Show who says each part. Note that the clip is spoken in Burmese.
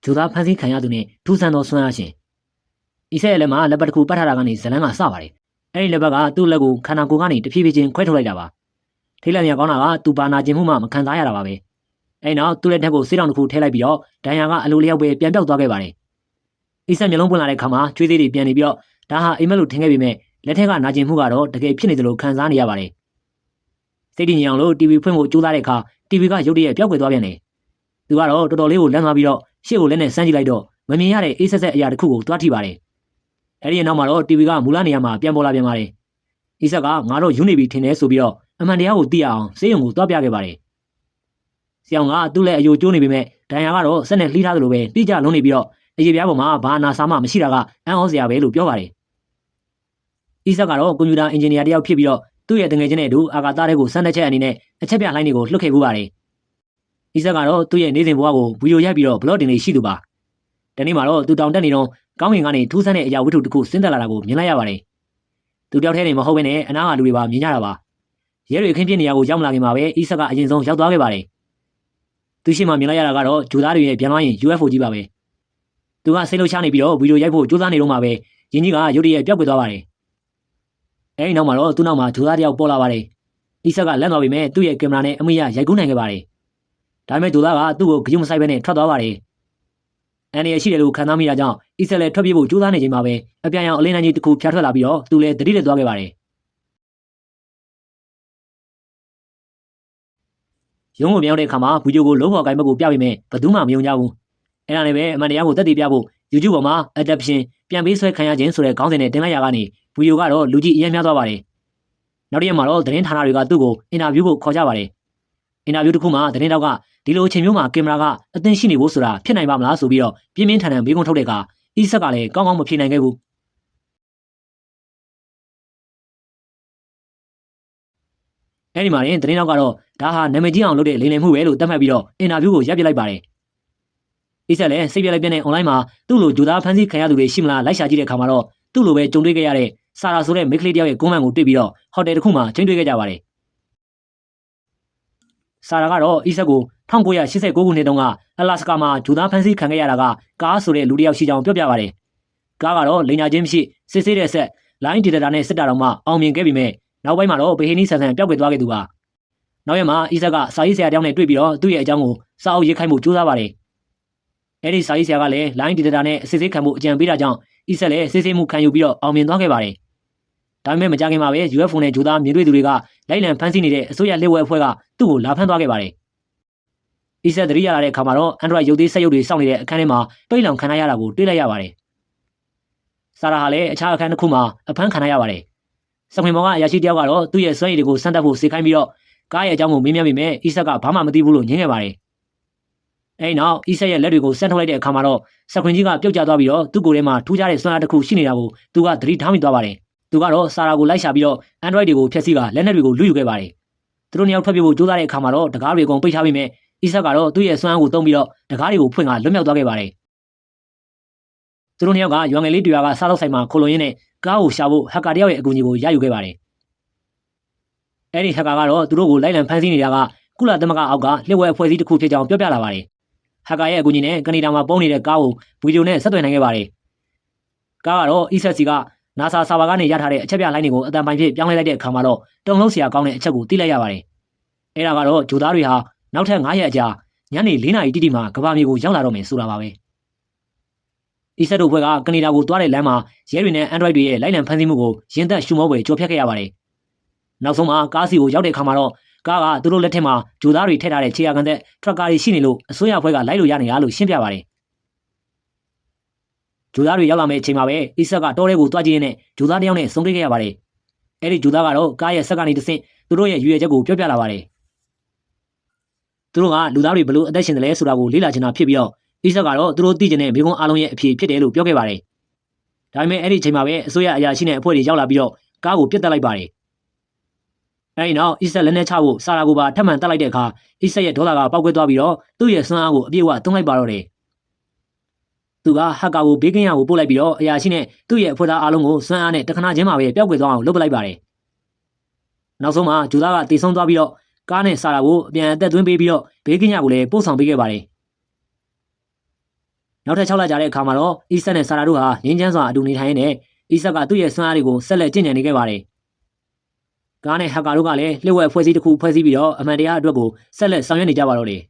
Speaker 1: ဂျိုသားဖန်ဆီးခံရသူနဲ့ထူးဆန်းသောဆွမ်းအားရှင်။ဤဆက်ရဲ့လက်မှာလက်ပတ်တစ်ခုပတ်ထားတာကနေဇလန်းကစပါတယ်။အဲဒီလက်ပတ်ကသူ့လက်ကိုခန္ဓာကိုယ်ကနေတဖြည်းဖြည်းချင်းခွဲထုတ်လိုက်တာပါ။ထိတ်လန့်ရကောင်းတာကသူပါနာခြင်းမှုမှမခံစားရတာပါပဲ။အဲဒီနောက်သူ့လက်ထက်ကိုဆေးတောင်တစ်ခုထည့်လိုက်ပြီးတော့ဒဏ်ရာကအလိုလျောက်ပဲပြန်ပြောက်သွားခဲ့ပါတယ်။ဤဆက်မျိုးလုံးပွင့်လာတဲ့ခါမှာကျွေးသေးတွေပြန်နေပြီးတော့ဒါဟာအိမ်မက်လို့ထင်ခဲ့ပေမဲ့လက်ထက်ကနာကျင်မှုကတော့တကယ်ဖြစ်နေသလိုခံစားနေရပါတယ်။စိတ်တည်ငြိမ်အောင်လို့ TV ဖွင့်ဖို့ကြိုးစားတဲ့အခါ TV ကရုတ်တရက်ပျောက်ကွယ်သွားပြန်တယ်။သူကတော့တော်တော်လေးကိုလန့်သွားပြီးတော့ရှေ့ကိုလက်နဲ့စမ်းကြည့်လိုက်တော့မမြင်ရတဲ့အေးဆက်ဆက်အရာတစ်ခုကိုတွားထိပါတယ်။အဲဒီနောက်မှာတော့ TV ကမူလနေရာမှာပြန်ပေါ်လာပြန်ပါတယ်။ဤဆက်ကငါတို့ယူနေပြီထင်တယ်ဆိုပြီးတော့အမှန်တရားကိုသိရအောင်စေးရုံကိုတွားပြခဲ့ပါတယ်။ဆရာကသူ့လက်အယိုကျိုးနေပေမဲ့ဒဏ်ရာကတော့စက်နဲ့လှီးထားသလိုပဲတိကျလုံးနေပြီးတော့အရေးပြားပေါ်မှာဘာအနာစာမှမရှိတာကအံ့ဩစရာပဲလို့ပြောပါတယ်။ဤဆက်ကတော့ကွန်ပျူတာအင်ဂျင်နီယာတယောက်ဖြစ်ပြီးတော့သူ့ရဲ့တငယ်ချင်းနဲ့အတူအာကာသတွေကိုစမ်းသပ်ချက်အနေနဲ့အချက်ပြလှိုင်းတွေကိုလွှတ်ခဲ့ပူပါတယ်။ဤဆက်ကတော့သူ့ရဲ့နေစဉ်ဘဝကိုဗီဒီယိုရိုက်ပြီးတော့ဘလော့တင်လေးရှိသူပါ။ဒီနေ့မှာတော့သူတောင်တက်နေတော့ကောင်းကင်ကနေထူးဆန်းတဲ့အရာဝတ္ထုတစ်ခုဆင်းသက်လာတာကိုမြင်လိုက်ရပါတယ်။သူတယောက်တည်းနေမဟုတ်ဘဲနဲ့အနားကလူတွေပါမြင်ကြတာပါ။ရဲတွေအခင်းပြနေရာကိုရောက်မလာခင်မှာပဲဤဆက်ကအရင်ဆုံးရောက်သွားခဲ့ပါတယ်။သူရှိမှမြင်လိုက်ရတာကတော့ဂျိုသားတွေရဲ့ပြန်သွားရင် UFO ကြီးပါပဲ။သူကစိတ်လှုပ်ရှားနေပြီးတော့ဗီဒီယိုရိုက်ဖို့ကြိုးစားနေတော့မှပဲယင်းကြီးကရုတ်တရက်ပျောက်ကွယ်သွားပါတယ်။အဲဒီနောက်မှာတော့သူ့နောက်မှာဂျိုသားတယောက်ပေါ်လာပါတယ်။ဤဆက်ကလန့်သွားပြီမဲ့သူ့ရဲ့ကင်မရာနဲ့အမိရရိုက်ကူးနိုင်ခဲ့ပါတယ်။ဒါပေမဲ့ဂျိုသားကသူ့ကိုဂရုမစိုက်ဘဲနဲ့ထွက်သွားပါတယ်။အန်ရရှိတယ်လို့ခံစားမိတာကြောင့်ဤဆက်လည်းထွက်ပြေးဖို့ကြိုးစားနေချိန်မှာပဲအပြန်ရောင်အလင်းနှန်းကြီးတစ်ခုဖြာထွက်လာပြီးတော့သူလည်းတတိလက်သွားခဲ့ပါတယ်။ရုံးကိုမြောက်တဲ့အခါမှာဗီဒီယိုကိုလုံးဝကိုင်ဘက်ကိုပြပေးမယ်ဘယ်သူမှမယုံကြဘူး။အဲ့ဒါနဲ့ပဲအမှန်တရားကိုသက်သေပြဖို့ YouTube ပေါ်မှာ adaptation ပြန်ပေးဆွဲခံရခြင်းဆိုတဲ့ခေါင်းစဉ်နဲ့တင်လိုက်ရကနေဗီဒီယိုကတော့လူကြည့်အများများသွားပါတယ်။နောက်တစ်ရက်မှာတော့သတင်းဌာနတွေကသူ့ကိုအင်တာဗျူးဖို့ခေါ်ကြပါတယ်။အင်တာဗျူးတစ်ခုမှာသတင်းတောက်ကဒီလိုအချိန်မျိုးမှာကင်မရာကအသင့်ရှိနေဖို့ဆိုတာဖြစ်နိုင်ပါမလားဆိုပြီးတော့ပြင်းပြင်းထန်ထန်မေးခွန်းထုတ်တဲ့အခါဤဆက်ကလည်းကောင်းကောင်းမဖြေနိုင်ခဲ့ဘူး။အဲဒီမှာသတင်းတောက်ကတော့ဒါဟာနာမည်ကြီးအောင်လုပ်တဲ့လိမ်လည်မှုပဲလို့သတ်မှတ်ပြီးတော့အင်တာဗျူးကိုရပ်ပစ်လိုက်ပါတယ်။ဤဆက်လည်းစိတ်ပြလိုက်ပြတဲ့ online မှာသူ့လိုဂျိုသားဖန်ဆီးခံရသူတွေရှိမလားလိုက်ရှာကြည့်တဲ့အခါမှာတော့သူ့လိုပဲကြုံတွေ့ခဲ့ရတဲ့ဆာရာဆိုတဲ့မိန်းကလေးတယောက်ရဲ့ကွန်းမန်ကိုတွေ့ပြီးတော့ဟိုတယ်တစ်ခုမှာချိန်တွေ့ခဲ့ကြပါတယ်။ဆာရာကတော့ဤဆက်ကို1989ခုနှစ်တုန်းကအလာစကာမှာဂျိုသားဖန်ဆီးခံခဲ့ရတာကကားဆိုတဲ့လူတစ်ယောက်ရှိကြောင်းပြောပြပါတယ်။ကားကတော့လိန်ညာချင်းမရှိစစ်ဆေးတဲ့ဆက်လိုင်းဒေတာနဲ့စစ်တာတော့မှအောင်မြင်ခဲ့ပြီမဲ့နောက်ပိုင်းမှာတော့ဗဟိနီးဆန်ဆန်ပျောက်ကွယ်သွားခဲ့သူပါ။နောက်ရက်မှာဤဆက်ကစာရေးဆရာတယောက်နဲ့တွေ့ပြီးတော့သူ့ရဲ့အကြောင်းကိုစာအုပ်ရေးခိုင်းမှုကြိုးစားပါတယ်။အဲဒီစာရေးဆရာကလည်းလိုင်းဒေတာနဲ့စစ်ဆေးခံမှုအကြံပေးတာကြောင့်ဤဆက်လည်းစစ်ဆေးမှုခံယူပြီးတော့အောင်မြင်သွားခဲ့ပါတယ်။ဒါပေမဲ့မကြခင်မှာပဲ UFO နဲ့ဂျိုသားမြင်တွေ့သူတွေကလိုက်လံဖမ်းဆီးနေတဲ့အစိုးရလက်ဝဲအဖွဲ့ကသူ့ကိုလာဖမ်းသွားခဲ့ပါတယ်။ဤဆက်သတိရလာတဲ့အခါမှာတော့ Android ရုပ်သေးစက်ရုပ်တွေစောင့်နေတဲ့အခန်းထဲမှာပိတ်လောင်ခံရတာကိုတွေ့လိုက်ရပါတယ်။ဆာရာဟာလည်းအခြားအခန်းတစ်ခုမှာအဖမ်းခံရပါတယ်။စခွင်ပေါ်ကအရာရှိတယောက်ကတော့သူ့ရဲ့စွမ်းရည်တွေကိုစမ်းသပ်ဖို့စေခိုင်းပြီးတော့ကားရဲ့အကြောင်းကိုမေးမြန်းပြီးမဲ့ဤဆက်ကဘာမှမသိဘူးလို့ညင်းခဲ့ပါတယ်။အဲဒီနောက်ဤဆက်ရဲ့လက်တွေကိုဆန့်ထုတ်လိုက်တဲ့အခါမှာတော့စခွင်ကြီးကပြုတ်ကျသွားပြီးတော့သူ့ကိုယ်ထဲမှာထူးခြားတဲ့စွမ်းအားတစ်ခုရှိနေတာကိုသူကသတိထားမိသွားပါတယ်။သူကတော့ဆာရာကိုလိုက်ရှာပြီးတော့ Android တွေကိုဖျက်ဆီးကလက်နက်တွေကိုလူယူခဲ့ပါတယ်။သူတို့နှစ်ယောက်ထွက်ပြေးဖို့ကြိုးစားတဲ့အခါမှာတော့တကားတွေကုန်ပိတ်ထားပြီးမဲ့ဤဆက်ကတော့သူ့ရဲ့စွမ်းအားကိုသုံးပြီးတော့တကားတွေကိုဖွင့်ကလွတ်မြောက်သွားခဲ့ပါတယ်။သူတို့နှစ်ယောက်ကရွာငယ်လေးတွေကစားတော့ဆိုင်မှာခိုလုံရင်းနဲ့ကားကိုရှာဖို့ဟက်ကာတယောက်ရဲ့အကူအညီကိုရယူခဲ့ပါတယ်။အဲဒီဟက်ကာကတော့သူတို့ကိုလိုက်လံဖမ်းဆီးနေတာကကုလသမဂ္ဂအောက်ကလျှို့ဝှက်အဖွဲ့အစည်းတစ်ခုဖြစ်ကြောင်းပြောပြလာပါတယ်။ဟက်ကာရဲ့အကူအညီနဲ့ကနေဒါမှာပုံနေတဲ့ကားကိုဗီဒီယိုနဲ့ဆက်သွယ်နိုင်ခဲ့ပါတယ်။ကားကတော့ ESC က NASA ဆာဗာကနေရထားတဲ့အချက်ပြလိုင်းတွေကိုအတန်ပိုင်ဖြစ်ပြောင်းလဲလိုက်တဲ့အခါမှာတော့တုံလုံးစရာကောင်းတဲ့အချက်ကိုသိလိုက်ရပါတယ်။အဲဒါကတော့ဂျိုသားတွေဟာနောက်ထပ်9ရက်အကြာညနေ4နာရီတိတိမှာကမ္ဘာမြေကိုရောက်လာတော့မယ်ဆိုတာပါပဲ။ဤဆက်တို့ဘက်ကကနေဒါကိုသွားတဲ့လမ်းမှာရဲတွေနဲ့ Android တွေရဲ့လိုက်လံဖမ်းဆီးမှုကိုရင်သက်ရှုမောပွဲကြော်ဖြတ်ခဲ့ရပါတယ်။နောက်ဆုံးမှာကားစီကိုရောက်တဲ့အခါမှာတော့ကားကသူတို့လက်ထက်မှာဂျိုသားတွေထည့်ထားတဲ့ခြေရာခံသက်ထရက်ကာတွေရှိနေလို့အစိုးရအဖွဲ့ကလိုက်လို့ရနေတာလို့ရှင်းပြပါတယ်။ဂျိုသားတွေရောက်လာမယ့်အချိန်မှာပဲဤဆက်ကတောထဲကိုတွားကြည့်ရင်းနဲ့ဂျိုသားတယောက်နဲ့ဆုံတွေ့ခဲ့ရပါတယ်။အဲဒီဂျိုသားကတော့ကားရဲ့ဆက်ကနေတဆင့်သူတို့ရဲ့ရွေချက်ကိုပြောပြလာပါတယ်။သူတို့ကလူသားတွေဘလို့အသက်ရှင်တယ်လဲဆိုတာကိုလေ့လာချင်တာဖြစ်ပြီးတော့ဤဆက်ကတော့သူတို့သိကျင်တဲ့မိကုန်းအားလုံးရဲ့အဖြစ်ဖြစ်တယ်လို့ပြောခဲ့ပါတယ်။ဒါပေမဲ့အဲ့ဒီအချိန်မှာပဲအစိုးရအရာရှိနဲ့အဖွဲ့တွေရောက်လာပြီးတော့ကားကိုပြစ်တက်လိုက်ပါတယ်။အဲဒီနောက်ဤဆက်လက်နဲ့ချဖို့ဆာရာကိုပါထပ်မံတက်လိုက်တဲ့အခါဤဆက်ရဲ့ဒေါသကပေါက်ကွဲသွားပြီးတော့သူ့ရဲ့စွမ်းအားကိုအပြည့်အဝသုံးလိုက်ပါတော့တယ်။သူကဟက်ကာကိုဘေးကင်းရကိုပို့လိုက်ပြီးတော့အရာရှိနဲ့သူ့ရဲ့အဖွဲ့သားအားလုံးကိုစွမ်းအားနဲ့တခဏချင်းမှာပဲပျောက်ကွယ်သွားအောင်လုပ်ပလိုက်ပါတယ်။နောက်ဆုံးမှာဂျိုသားကတေဆုံးသွားပြီးတော့ကားနဲ့ဆာရာကိုအပြန်အသက်သွင်းပေးပြီးတော့ဘေးကင်းရကိုလည်းပို့ဆောင်ပေးခဲ့ပါတယ်။ နောက်ထပ်6လကြာတဲ့အခါမှာတော့အီဆက်နဲ့ဆာရာတို့ဟာငင်းချမ်းစွာအတူနေထိုင်ရင်းနဲ့အီဆက်ကသူ့ရဲ့ဆွမ်းအားတွေကိုဆက်လက်ကျင့်ကြံနေခဲ့ပါတယ်။ကားနဲ့ဟက်ကာတို့ကလည်းလျှို့ဝှက်ဖွဲ့စည်းတစ်ခုဖွဲ့စည်းပြီးတော့အမှန်တရားအတွက်ကိုဆက်လက်ဆောင်ရွက်နေကြပါတော့တယ်